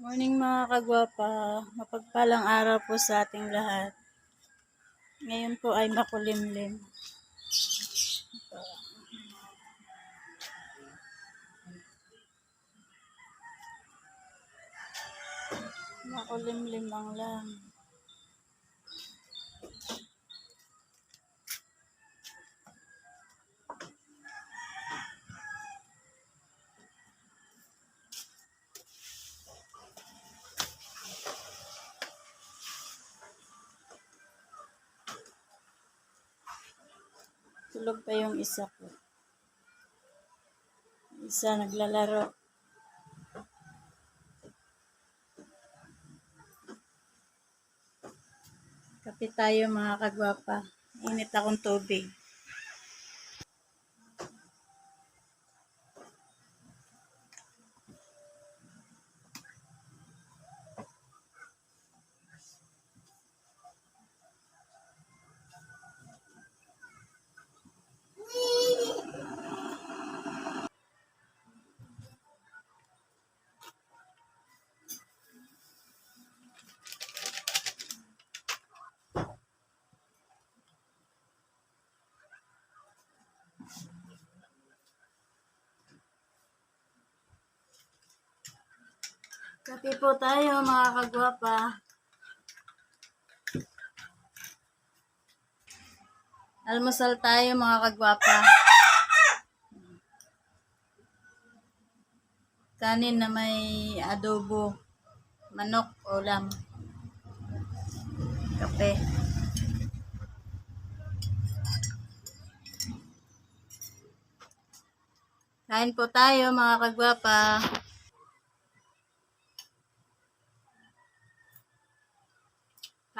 Morning mga kagwapa, mapagpalang araw po sa ating lahat. Ngayon po ay makulimlim. Makulimlim ang lang. Tulog pa yung isa ko. Isa naglalaro. Kape tayo mga kagwapa. Init akong tubig. Kape po tayo mga kagwapa. Almusal tayo mga kagwapa. Kanin na may adobo. Manok, ulam. Kape. Kain po tayo mga kagwapa.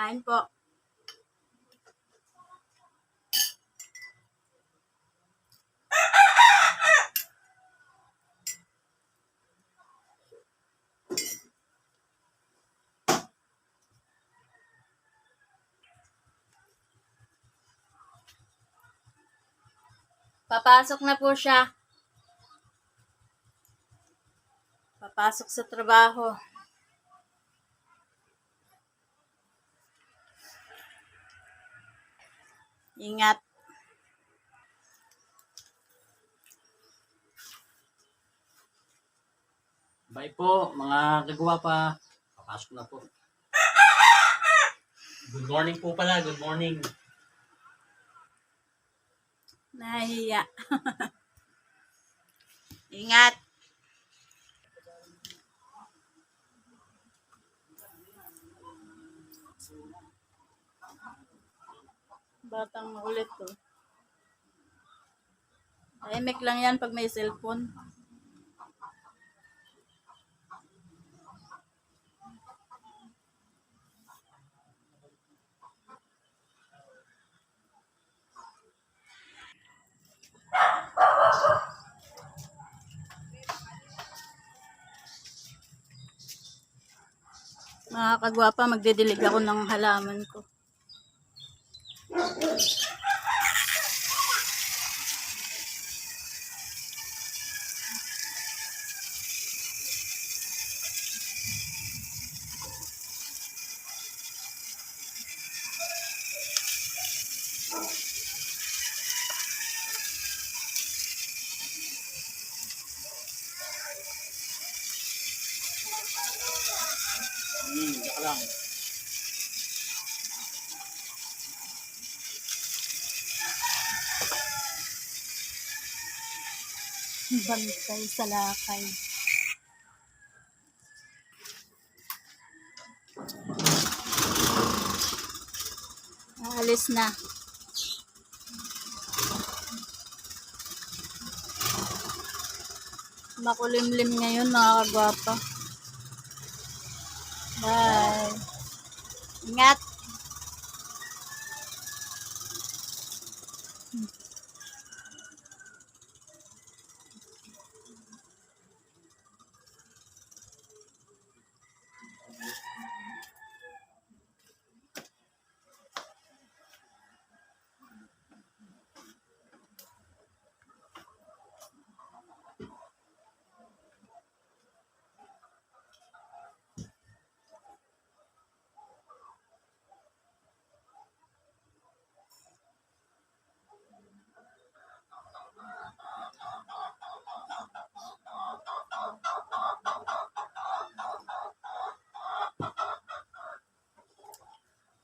Kain po. Papasok na po siya. Papasok sa trabaho. Ingat. Bye po, mga kagwapa. Papasok na po. Good morning po pala. Good morning. Nahiya. Ingat. Batang ulit to. Tahimik lang yan pag may cellphone. Mga kagwapa, magdidilig ako ng halaman ko. Saka lang. Bantay sa lakay. Aalis na. Makulimlim ngayon mga kagwapa. Bye. Ingat.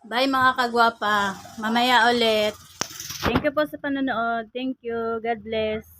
Bye mga kagwapa. Mamaya ulit. Thank you po sa panonood. Thank you. God bless.